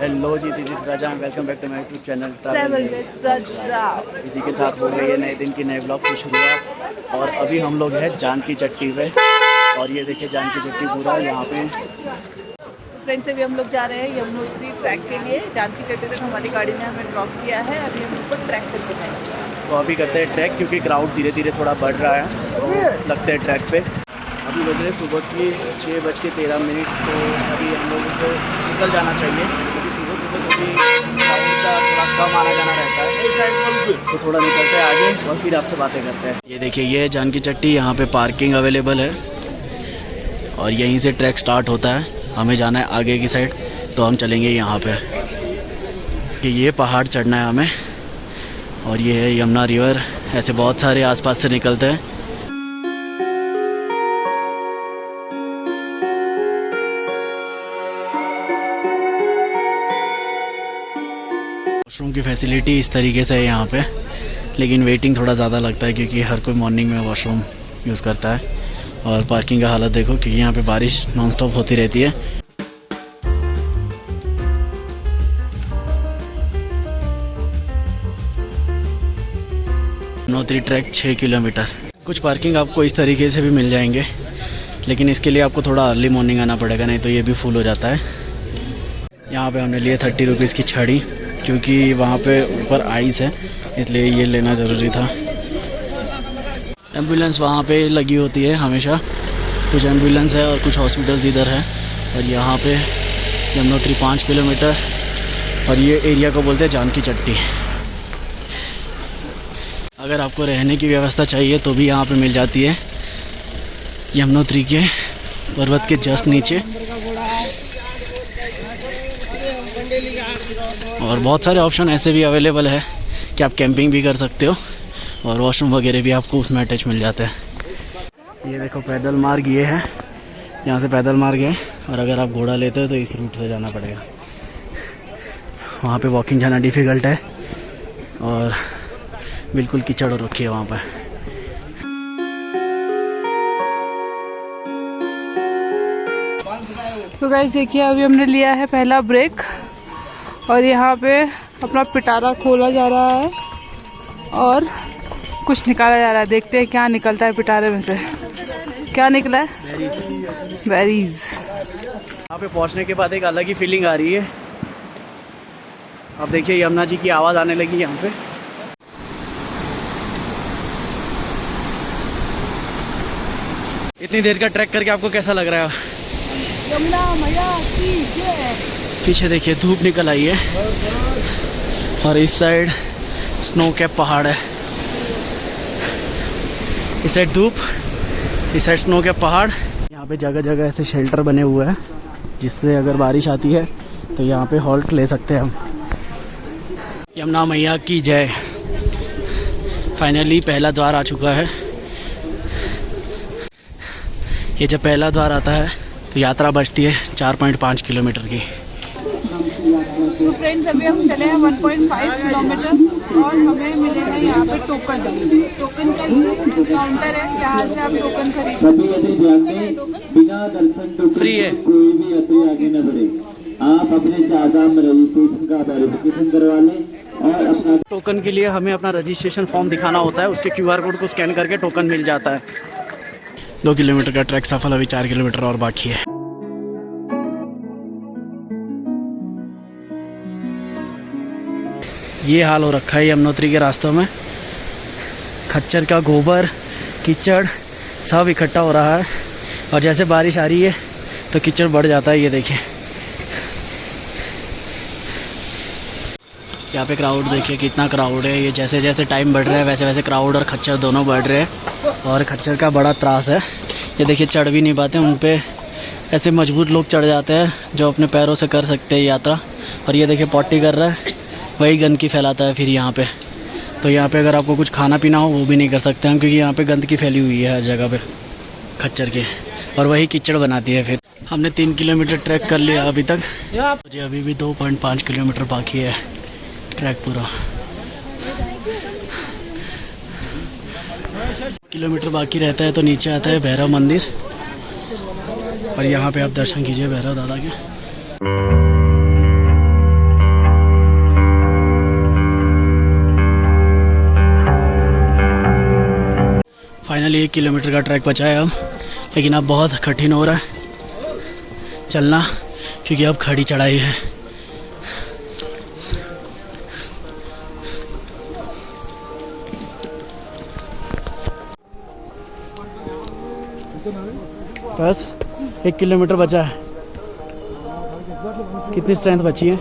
Hello जी, this is Raja, welcome back to my YouTube channel travel with Raja. इसी के साथ हो गई है नए दिन की नए ब्लॉग की शुरुआत। और अभी हम लोग हैं जानकी चट्टी पे, और ये देखिए जानकी चट्टी पूरा यहाँ पे। फ्रेंड्स, अभी हम लोग जा रहे हैं यमुनोत्री ट्रैक के लिए। जानकी चट्टी तक हमारी गाड़ी ने हमें ड्रॉप किया है। अभी हम ऊपर ट्रैक करके जाएंगे। तो अभी करते हैं ट्रैक, क्योंकि क्राउड धीरे धीरे थोड़ा बढ़ रहा है, तो लगते हैं ट्रैक पे। अभी बज रहे सुबह की 6:13। तो अभी हम लोगों को निकल जाना चाहिए, क्योंकि सुबह क्योंकि क्राउड का थोड़ा कम आना जाना रहता है, तो थोड़ा निकलते हैं आगे और फिर आपसे बातें करते हैं। ये देखिए, ये जानकी चट्टी, यहाँ पे पार्किंग अवेलेबल है और यहीं से ट्रैक स्टार्ट होता है। हमें जाना है आगे की साइड, तो हम चलेंगे यहाँ पे। कि ये पहाड़ चढ़ना है हमें, और ये है यमुना रिवर। ऐसे बहुत सारे आसपास से निकलते हैं। वॉशरूम की फैसिलिटी इस तरीके से है यहाँ पे, लेकिन वेटिंग थोड़ा ज़्यादा लगता है, क्योंकि हर कोई मॉर्निंग में वॉशरूम यूज़ करता है। और पार्किंग का हालत देखो, क्योंकि यहाँ पे बारिश नॉनस्टॉप होती रहती है। Yamunotri track 6 kilometre. कुछ पार्किंग आपको इस तरीके से भी मिल जाएंगे, लेकिन इसके लिए आपको थोड़ा अर्ली मॉर्निंग आना पड़ेगा, नहीं तो ये भी फुल हो जाता है। यहाँ पे हमने लिए 30 रुपीज़ की छड़ी, क्योंकि वहाँ पे ऊपर आइस है, इसलिए ये लेना ज़रूरी था। एम्बुलेंस वहाँ पे लगी होती है हमेशा। कुछ एम्बुलेंस है और कुछ हॉस्पिटल्स इधर है। और यहाँ पे यमुनोत्री 5 किलोमीटर, और ये एरिया को बोलते हैं जानकी चट्टी। अगर आपको रहने की व्यवस्था चाहिए तो भी यहाँ पे मिल जाती है, यमुनोत्री के पर्वत के जस्ट नीचे। और बहुत सारे ऑप्शन ऐसे भी अवेलेबल है कि आप कैंपिंग भी कर सकते हो, और वॉशरूम वगैरह भी आपको उसमें अटैच मिल जाते हैं। ये देखो पैदल मार्ग ये है, यहाँ से पैदल मार्ग है, और अगर आप घोड़ा लेते हो तो इस रूट से जाना पड़ेगा। वहाँ पे वॉकिंग जाना डिफ़िकल्ट है, और बिल्कुल कीचड़ हो रखी है वहाँ पर। तो गाइस देखिए, अभी हमने लिया है पहला ब्रेक, और यहाँ पे अपना पिटारा खोला जा रहा है और कुछ निकाला जा रहा है। देखते हैं क्या निकलता है पिटारे में से। क्या निकला है? बेरीज। यहाँ पे पहुँचने के बाद एक अलग ही फीलिंग आ रही है। अब देखिए, यमुना जी की आवाज़ आने लगी यहाँ पे। इतनी देर का ट्रैक करके आपको कैसा लग रहा है? यमुना मैया की जय। पीछे देखिए धूप निकल आई है, और इस साइड स्नो कैप पहाड़ है। इस साइड धूप, इस साइड स्नो कैप पहाड़। यहाँ पे जगह जगह ऐसे शेल्टर बने हुए हैं, जिससे अगर बारिश आती है तो यहाँ पे हॉल्ट ले सकते हैं हम। यमुना मैया की जय। फाइनली पहला द्वार आ चुका है। ये जब पहला द्वार आता है तो यात्रा बचती है 4.5 किलोमीटर की। तो फ्रेंड्स, अभी हम चले हैं 1.5 किलोमीटर, और हमें मिले हैं यहाँ पे टोकन का काउंटर है, यहाँ से आप टोकन खरीद बिना दर्शन फ्री है। कोई भी यात्री आगे न बढ़े। आप अपने चाचा में रजिस्ट्रेशन का वेरिफिकेशन करवा लें और अपना टोकन के लिए हमें अपना रजिस्ट्रेशन फॉर्म दिखाना होता है। उसके QR कोड को स्कैन करके टोकन मिल जाता है। 2 किलोमीटर का ट्रैक सफल। अभी 4 किलोमीटर और बाकी है। ये हाल हो रखा है यमुनोत्री के रास्तों में। खच्चर का गोबर, कीचड़ सब इकट्ठा हो रहा है, और जैसे बारिश आ रही है तो कीचड़ बढ़ जाता है। ये देखिए, यहाँ पे क्राउड देखिए कितना क्राउड है। ये जैसे जैसे टाइम बढ़ रहा है वैसे वैसे क्राउड और खच्चर दोनों बढ़ रहे हैं, और खच्चर का बड़ा त्रास है। ये देखिए, चढ़ भी नहीं पाते, उन पे ऐसे मजबूत लोग चढ़ जाते हैं जो अपने पैरों से कर सकते हैं यात्रा। और ये देखिए पॉटी कर रहा है, वही गंदगी फैलाता है फिर यहाँ पे। तो यहाँ पे अगर आपको कुछ खाना पीना हो वो भी नहीं कर सकते हम, क्योंकि यहाँ पे गंदगी फैली हुई है हर जगह पे खच्चर के, और वही कीचड़ बनाती है। फिर हमने 3 किलोमीटर ट्रैक कर लिया अभी तक। मुझे अभी भी 2.5 किलोमीटर बाकी है ट्रैक पूरा। किलोमीटर बाकी रहता है तो नीचे आता है भैरव मंदिर, और यहाँ पे आप दर्शन कीजिए भैरव दादा के। फाइनली 1 किलोमीटर का ट्रैक बचा है अब, लेकिन अब बहुत कठिन हो रहा है चलना क्योंकि अब खड़ी चढ़ाई है। बस 1 किलोमीटर बचा है। कितनी स्ट्रेंथ बची है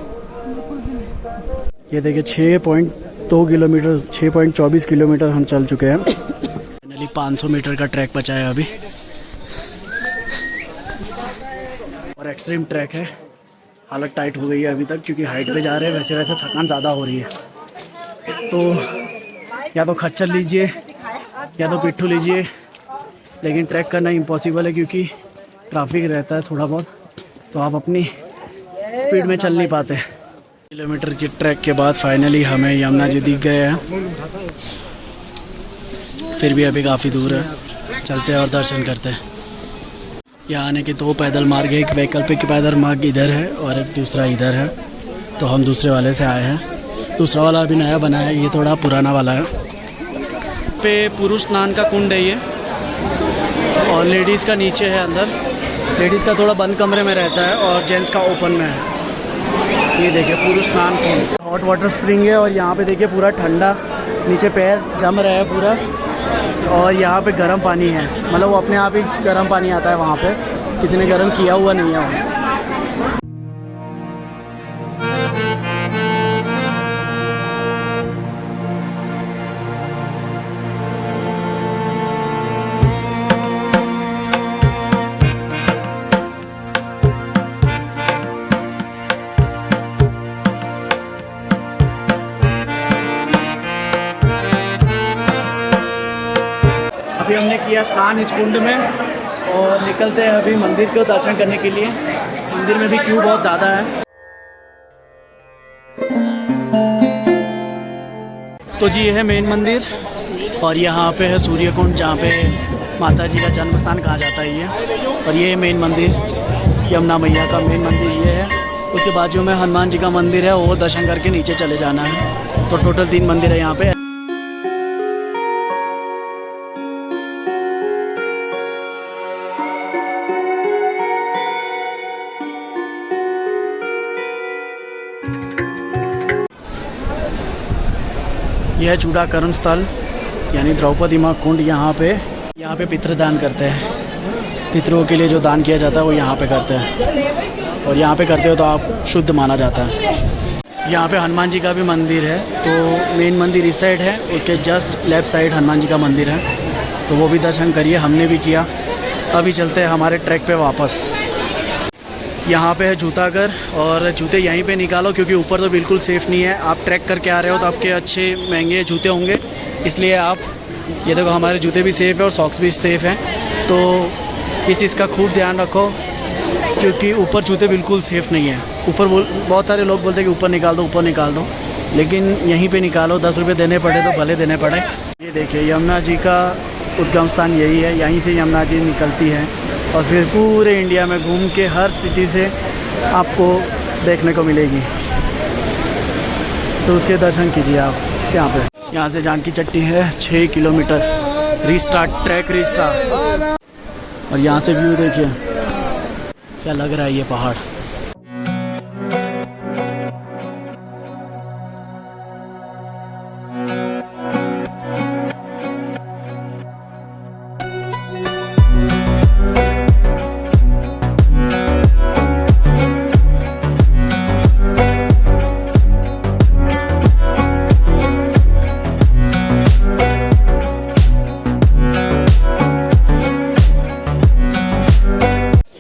ये देखिए, 6.2 किलोमीटर 6.24 किलोमीटर हम चल चुके हैं। फाइनली 500 मीटर का ट्रैक बचा है अभी और एक्सट्रीम ट्रैक है। हालत टाइट हो गई है अभी तक क्योंकि हाइट पे जा रहे हैं, वैसे वैसे थकान ज़्यादा हो रही है। तो या तो खच्चर लीजिए या तो पिट्ठू लीजिए, लेकिन ट्रैक करना इम्पॉसिबल है क्योंकि ट्रैफिक रहता है थोड़ा बहुत, तो आप अपनी स्पीड में चल नहीं पाते। किलोमीटर के ट्रैक के बाद फाइनली हमें यमुना जी दिख गए हैं, फिर भी अभी काफ़ी दूर है, चलते हैं और दर्शन करते हैं। यहाँ आने के 2 पैदल मार्ग है, एक वैकल्पिक पैदल मार्ग इधर है और एक दूसरा इधर है, तो हम दूसरे वाले से आए हैं। दूसरा वाला अभी नया बना है, ये थोड़ा पुराना वाला है। पे पुरुष स्नान का कुंड है ये, और लेडीज़ का नीचे है अंदर। लेडीज़ का थोड़ा बंद कमरे में रहता है और जेंट्स का ओपन में है। ये देखिए पुरुष स्नान कुंड, हॉट वाटर स्प्रिंग है और यहाँ पे देखिए पूरा ठंडा, नीचे पैर जम रहा है पूरा, और यहाँ पे गर्म पानी है, मतलब वो अपने आप ही गर्म पानी आता है वहाँ पे, किसी ने गर्म किया हुआ नहीं है वहाँ। अभी हमने किया स्नान इस कुंड में और निकलते हैं अभी मंदिर को दर्शन करने के लिए। मंदिर में भी क्यू बहुत ज़्यादा है। तो जी ये है मेन मंदिर और यहाँ पे है सूर्य कुंड, जहाँ पे माता जी का जन्म स्थान कहा जाता है ये। और ये है मेन मंदिर, यमुना मैया का मेन मंदिर ये है। उसके बाजू में हनुमान जी का मंदिर है, वो दर्शन करके नीचे चले जाना है। तो टोटल 3 मंदिर है यहाँ पे। यह है चूड़ाकरण स्थल यानी द्रौपदी माँ कुंड। यहाँ पे पितृदान करते हैं, पितरों के लिए जो दान किया जाता है वो यहाँ पे करते हैं, और यहाँ पे करते हो तो आप शुद्ध माना जाता है। यहाँ पे हनुमान जी का भी मंदिर है, तो मेन मंदिर इस साइड है, उसके just left side Hanuman ji का मंदिर है, तो वो भी दर्शन करिए, हमने भी किया। अभी चलते हैं हमारे ट्रैक पे वापस। यहाँ पे है जूताघर और जूते यहीं पे निकालो क्योंकि ऊपर तो बिल्कुल सेफ़ नहीं है। आप ट्रैक करके आ रहे हो तो आपके अच्छे महंगे जूते होंगे, इसलिए आप ये देखो हमारे जूते भी सेफ़ है और सॉक्स भी सेफ़ हैं, तो इस चीज़ का खूब ध्यान रखो क्योंकि ऊपर जूते बिल्कुल सेफ़ नहीं है। ऊपर बहुत सारे लोग बोलते हैं कि ऊपर निकाल दो, ऊपर निकाल दो, लेकिन यहीं पे निकालो। 10 रुपये देने पड़े तो भले देने पड़े। ये देखिए यमुना जी का उद्गम स्थान यही है, यहीं से यमुना जी निकलती है और फिर पूरे इंडिया में घूम के हर सिटी से आपको देखने को मिलेगी, तो उसके दर्शन कीजिए आप यहाँ पे। यहाँ से जानकी चट्टी है 6 किलोमीटर, रीस्टार्ट ट्रैक रीस्टार्ट। और यहाँ से व्यू देखिए क्या लग रहा है ये पहाड़।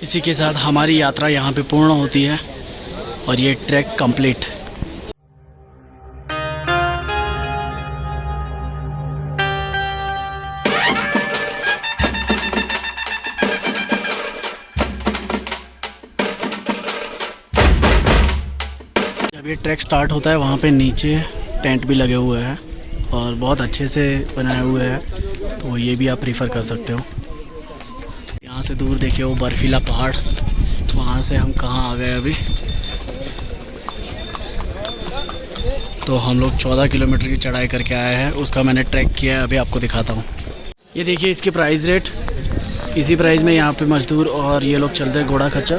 इसी के साथ हमारी यात्रा यहाँ पे पूर्ण होती है और ये ट्रैक कंप्लीट। जब ये ट्रैक स्टार्ट होता है वहाँ पे नीचे टेंट भी लगे हुए हैं और बहुत अच्छे से बनाए हुए हैं, तो ये भी आप प्रीफर कर सकते हो। यहाँ से दूर देखिए वो बर्फीला पहाड़, वहाँ से हम कहाँ आ गए अभी। तो हम लोग 14 किलोमीटर की चढ़ाई करके आए हैं, उसका मैंने ट्रैक किया है, अभी आपको दिखाता हूँ। ये देखिए इसकी प्राइस रेट, इसी प्राइस में यहाँ पे मजदूर और ये लोग चलते हैं घोड़ा खच्चर।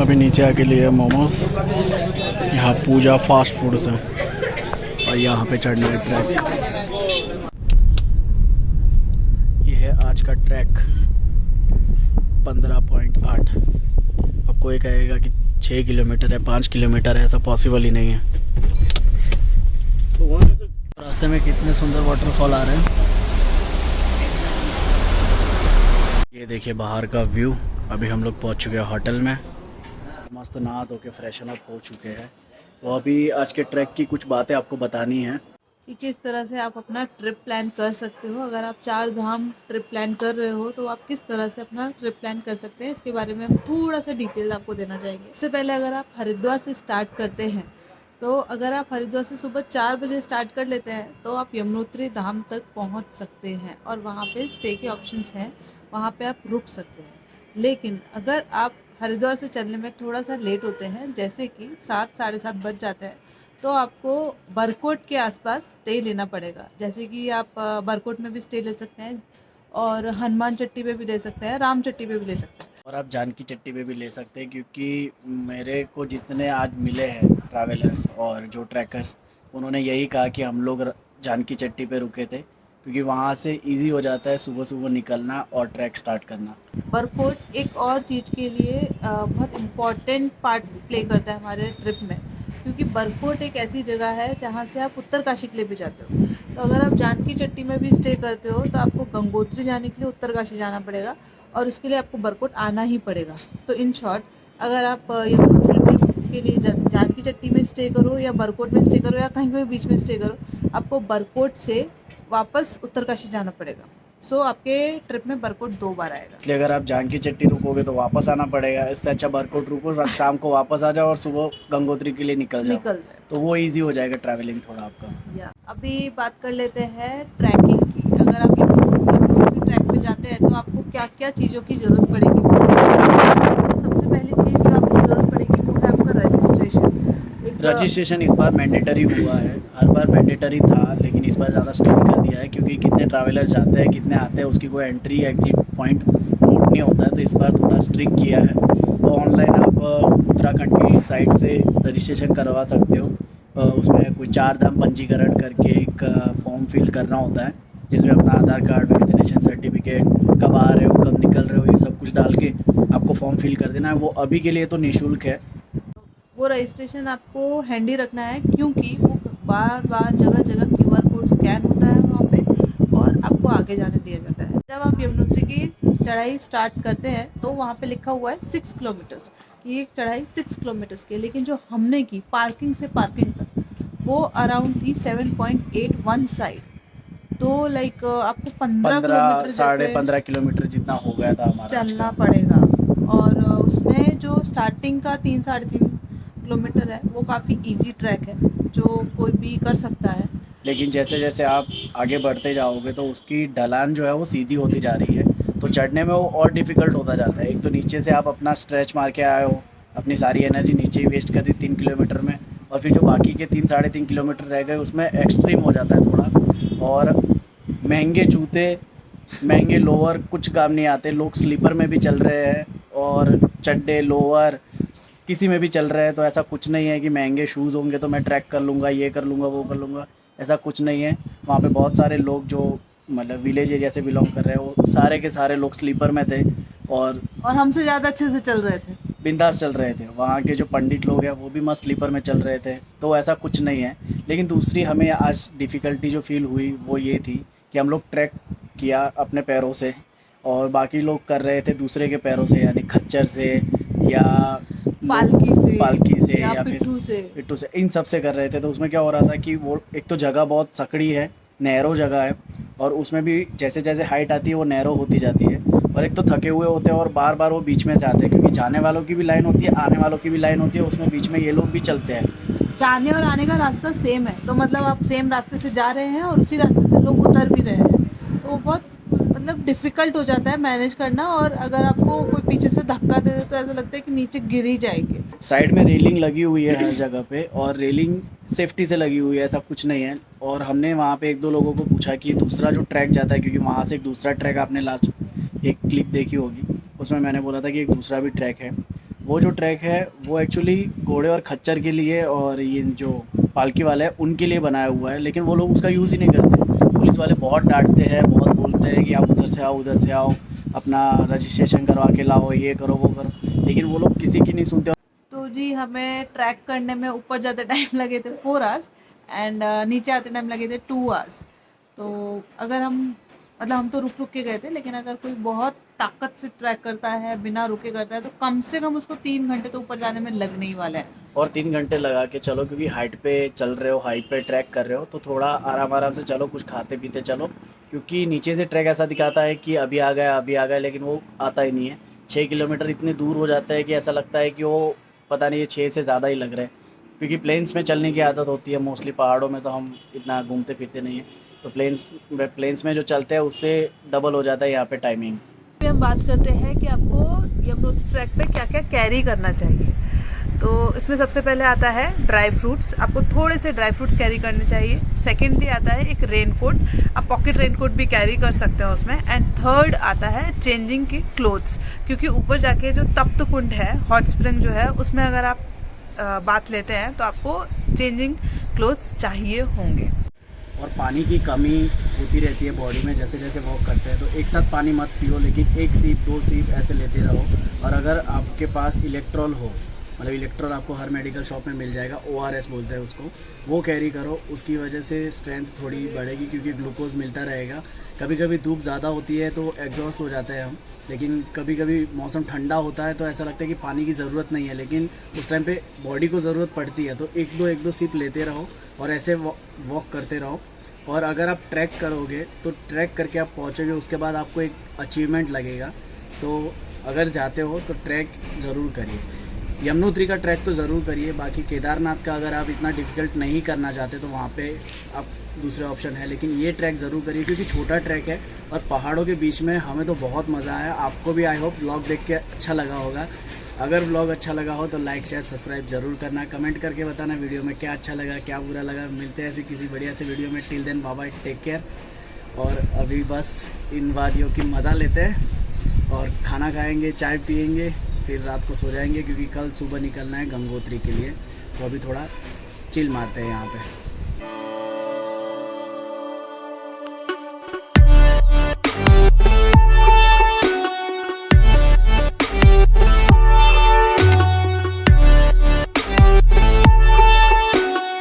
अभी नीचे आके लिए मोमोज, यहाँ पूजा फास्ट फूड से, और यहाँ पे चढ़ने का ट्रैक। ये है आज का ट्रैक 15.8। अब कोई कहेगा कि 6 किलोमीटर है, 5 किलोमीटर है, ऐसा पॉसिबल ही नहीं है। रास्ते में कितने सुंदर वाटरफॉल आ रहे हैं। ये देखिए बाहर का व्यू। अभी हम लोग पहुंच चुके हैं होटल में, मस्त नहा धो के फ्रेशन अप हो चुके हैं। तो अभी आज के ट्रैक की कुछ बातें आपको बतानी है कि किस तरह से आप अपना ट्रिप प्लान कर सकते हो। अगर आप 4 धाम ट्रिप प्लान कर रहे हो तो आप किस तरह से अपना ट्रिप प्लान कर सकते हैं, इसके बारे में हम थोड़ा सा डिटेल आपको देना चाहेंगे। सबसे पहले अगर आप हरिद्वार से स्टार्ट करते हैं तो अगर आप हरिद्वार से सुबह 4 बजे स्टार्ट कर लेते हैं तो आप यमुनोत्री धाम तक पहुंच सकते हैं और वहां पे स्टे के ऑप्शंस हैं, वहां पे आप रुक सकते हैं। लेकिन अगर आप हरिद्वार से चलने में थोड़ा सा लेट होते हैं, जैसे कि 7 साढ़े 7 बज जाते हैं, तो आपको बरकोट के आसपास स्टे लेना पड़ेगा। जैसे कि आप बरकोट में भी स्टे ले सकते हैं और हनुमान चट्टी पे भी ले सकते हैं, राम चट्टी पे भी ले सकते हैं, और आप जानकी चट्टी पे भी ले सकते हैं। क्योंकि मेरे को जितने आज मिले हैं ट्रैवलर्स और जो ट्रैकर्स, उन्होंने यही कहा कि हम लोग जानकी चट्टी पे रुके थे क्योंकि वहाँ से इजी हो जाता है सुबह सुबह निकलना और ट्रैक स्टार्ट करना। बरकोट एक और चीज़ के लिए बहुत इम्पॉर्टेंट पार्ट प्ले करता है हमारे ट्रिप में, क्योंकि बरकोट एक ऐसी जगह है जहाँ से आप उत्तरकाशी के लिए भी जाते हो। तो अगर आप जानकी चट्टी में भी स्टे करते हो तो आपको गंगोत्री जाने के लिए उत्तरकाशी जाना पड़ेगा और उसके लिए आपको बरकोट आना ही पड़ेगा। तो इन शॉर्ट, अगर आप यमुनोत्री के लिए जानकी चट्टी में स्टे करो या बरकोट में स्टे करो या कहीं पे बीच में स्टे करो, आपको बरकोट से वापस उत्तरकाशी जाना पड़ेगा। सो आपके ट्रिप में बरकोट 2 बार आएगा। इसलिए अगर आप जानकी चट्टी रुकोगे तो वापस आना पड़ेगा, इससे अच्छा बरकोट रुको, शाम को वापस आ जाओ और सुबह गंगोत्री के लिए निकल जाए, तो वो इजी हो जाएगा ट्रैवलिंग थोड़ा आपका। अभी बात कर लेते हैं ट्रैकिंग की। अगर आप यमुनोत्री ट्रैक पे जाते हैं तो आपको क्या क्या चीज़ों की ज़रूरत पड़ेगी। तो सबसे पहली चीज़ जो आपको ज़रूरत पड़ेगी वो है आपका रजिस्ट्रेशन। इस बार मैंडेटरी हुआ है, हर बार मैंडेटरी था लेकिन इस बार ज़्यादा स्ट्रिक्ट कर दिया है क्योंकि कितने ट्रैवलर जाते हैं कितने आते हैं उसकी कोई एंट्री एग्जिट पॉइंट नोट नहीं होता है, तो इस बार थोड़ा स्ट्रिक्ट किया है। तो ऑनलाइन आप उत्तराखंड की साइट से रजिस्ट्रेशन करवा सकते हो। उसमें कोई 4 धाम पंजीकरण करके एक फॉर्म फिल करना होता है जिसमें अपना आधार कार्ड, वैक्सीनेशन सर्टिफिकेट, कब आ रहे हो, कब निकल रहे हो, ये सब कुछ डाल के आपको फॉर्म फिल कर देना है। वो अभी के लिए तो निःशुल्क है। वो रजिस्ट्रेशन आपको हैंडी रखना है क्योंकि वो बार बार जगह जगह QR कोड स्कैन होता है वहाँ पे और आपको आगे जाने दिया जाता है। जब आप यमुनोत्री की चढ़ाई स्टार्ट करते हैं तो वहाँ पे लिखा हुआ है 6 किलोमीटर्स, ये चढ़ाई 6 किलोमीटर्स की, लेकिन जो हमने की पार्किंग से पार्किंग तक वो अराउंड थी 7.81 साइड। तो लाइक आपको 15 साढ़े 15 किलोमीटर जितना हो गया था हमारा चलना पड़ेगा। और उसमें जो स्टार्टिंग का 3 साढ़े 3 किलोमीटर है वो काफ़ी इजी ट्रैक है जो कोई भी कर सकता है। लेकिन जैसे जैसे आप आगे बढ़ते जाओगे तो उसकी ढलान जो है वो सीधी होती जा रही है, तो चढ़ने में वो और डिफ़िकल्ट होता जाता है। एक तो नीचे से आप अपना स्ट्रेच मार के आए हो, अपनी सारी एनर्जी नीचे ही वेस्ट कर दी 3 किलोमीटर में, और फिर जो बाकी के 3 साढ़े 3 किलोमीटर रह गए उसमें एक्सट्रीम हो जाता है थोड़ा। और महंगे जूते, महंगे लोअर कुछ काम नहीं आते। लोग स्लीपर में भी चल रहे हैं और चड्डे लोअर किसी में भी चल रहे हैं, तो ऐसा कुछ नहीं है कि महंगे शूज़ होंगे तो मैं ट्रैक कर लूँगा, ये कर लूँगा, वो कर लूँगा, ऐसा कुछ नहीं है। वहाँ पे बहुत सारे लोग जो मतलब विलेज एरिया से बिलोंग कर रहे हैं वो सारे के सारे लोग स्लीपर में थे और हमसे ज़्यादा अच्छे से चल रहे थे, बिंदास चल रहे थे। वहाँ के जो पंडित लोग हैं वो भी मस्त स्लीपर में चल रहे थे, तो ऐसा कुछ नहीं है। लेकिन दूसरी हमें आज डिफ़िकल्टी जो फील हुई वो ये थी कि हम लोग ट्रैक किया अपने पैरों से और बाकी लोग कर रहे थे दूसरे के पैरों से, यानी खच्चर से या पालकी से या फिर पिट्ठू से, इन सब से कर रहे थे। तो उसमें क्या हो रहा था कि वो एक तो जगह बहुत सकड़ी है, नैरो जगह है, और उसमें भी जैसे जैसे हाइट आती है वो नैरो होती जाती है, और एक तो थके हुए होते हैं और बार बार वो बीच में से आते हैं क्योंकि जाने वालों की भी लाइन होती है, आने वालों की भी लाइन होती है, उसमें बीच में ये लोग भी चलते हैं। जाने और आने का रास्ता सेम है, तो मतलब आप सेम रास्ते से जा रहे हैं और उसी रास्ते से लोग उतर भी रहे हैं, तो वो बहुत मतलब डिफ़िकल्ट हो जाता है मैनेज करना, और अगर आपको कोई पीछे से धक्का दे दे तो ऐसा लगता है कि नीचे गिर ही जाएंगे। साइड में रेलिंग लगी हुई है हर जगह पे, और रेलिंग सेफ्टी से लगी हुई है, ऐसा कुछ नहीं है। और हमने वहाँ पे एक दो लोगों को पूछा कि दूसरा जो ट्रैक जाता है, क्योंकि वहाँ से एक दूसरा ट्रैक आपने लास्ट एक क्लिप देखी होगी, उसमें मैंने बोला था कि एक दूसरा भी ट्रैक है। वो जो ट्रैक है वो एक्चुअली घोड़े और खच्चर के लिए और ये जो पालकी वाले हैं उनके लिए बनाया हुआ है, लेकिन वो लोग उसका यूज़ ही नहीं करते। पुलिस वाले बहुत डांटते हैं, बहुत बोलते हैं कि आप उधर से आओ, उधर से आओ, अपना रजिस्ट्रेशन करवा के लाओ, ये करो वो करो, लेकिन वो लोग किसी की नहीं सुनते। तो जी हमें ट्रैक करने में ऊपर ज़्यादा टाइम लगे थे 4 आवर्स, एंड नीचे आते टाइम लगे थे 2 आवर्स। तो अगर हम मतलब हम तो रुक रुक के गए थे, लेकिन अगर कोई बहुत ताकत से ट्रैक करता है, बिना रुके करता है, तो कम से कम उसको 3 घंटे तो ऊपर जाने में लगने ही वाला है। और 3 घंटे लगा के चलो, क्योंकि हाइट पे चल रहे हो, हाइट पे ट्रैक कर रहे हो, तो थोड़ा आराम आराम से चलो, कुछ खाते पीते चलो, क्योंकि नीचे से ट्रैक ऐसा दिखाता है कि अभी आ गया अभी आ गया, लेकिन वो आता ही नहीं है। 6 किलोमीटर इतने दूर हो जाता है कि ऐसा लगता है कि वो पता नहीं, ये 6 से ज़्यादा ही लग रहा है, क्योंकि प्लेन्स में चलने की आदत होती है मोस्टली। पहाड़ों में तो हम इतना घूमते फिरते नहीं हैं, तो प्लेन्स में जो चलते हैं उससे डबल हो जाता है यहाँ पे टाइमिंग। पे हम बात करते हैं कि आपको यमुनोत्री ट्रैक पे क्या क्या कैरी करना चाहिए। तो इसमें सबसे पहले आता है ड्राई फ्रूट्स, आपको थोड़े से ड्राई फ्रूट्स कैरी करने चाहिए। सेकेंडली आता है एक रेनकोट, आप पॉकेट रेनकोट भी कैरी कर सकते हो उसमें। एंड थर्ड आता है चेंजिंग की क्लोथ्स, क्योंकि ऊपर जाके जो तप्त कुंड है, हॉट स्प्रिंग जो है, उसमें अगर आप बात लेते हैं तो आपको चेंजिंग क्लोथ्स चाहिए होंगे। और पानी की कमी होती रहती है बॉडी में जैसे जैसे वॉक करते हैं, तो एक साथ पानी मत पियो, लेकिन 1 सीप 2 सीप ऐसे लेते रहो। और अगर आपके पास इलेक्ट्रॉल हो, मतलब इलेक्ट्रॉल आपको हर मेडिकल शॉप में मिल जाएगा, ORS बोलते हैं उसको, वो कैरी करो। उसकी वजह से स्ट्रेंथ थोड़ी बढ़ेगी, क्योंकि ग्लूकोज मिलता रहेगा। कभी कभी धूप ज़्यादा होती है तो एग्जॉस्ट हो जाते हैं हम, लेकिन कभी कभी मौसम ठंडा होता है तो ऐसा लगता है कि पानी की ज़रूरत नहीं है, लेकिन उस टाइम पे बॉडी को ज़रूरत पड़ती है। तो एक दो सिप लेते रहो और ऐसे वॉक करते रहो। और अगर आप ट्रैक करोगे तो ट्रैक करके आप पहुँचोगे, उसके बाद आपको एक अचीवमेंट लगेगा। तो अगर जाते हो तो ट्रैक ज़रूर करिए, यमुनोत्री का ट्रैक तो ज़रूर करिए। बाकी केदारनाथ का अगर आप इतना डिफ़िकल्ट नहीं करना चाहते तो वहाँ पे आप दूसरे ऑप्शन है, लेकिन ये ट्रैक ज़रूर करिए, क्योंकि छोटा ट्रैक है और पहाड़ों के बीच में। हमें तो बहुत मज़ा आया, आपको भी आई होप व्लॉग देख के अच्छा लगा होगा। अगर व्लॉग अच्छा लगा हो तो लाइक शेयर सब्सक्राइब ज़रूर करना, कमेंट करके बताना वीडियो में क्या अच्छा लगा क्या बुरा लगा। मिलते हैं ऐसी किसी बढ़िया से वीडियो में। Till then bye bye, take care. और अभी बस इन वादियों की मज़ा लेते हैं और खाना खाएंगे, चाय पियेंगे, फिर रात को सो जाएंगे, क्योंकि कल सुबह निकलना है गंगोत्री के लिए। तो अभी थोड़ा चिल मारते हैं यहाँ पे।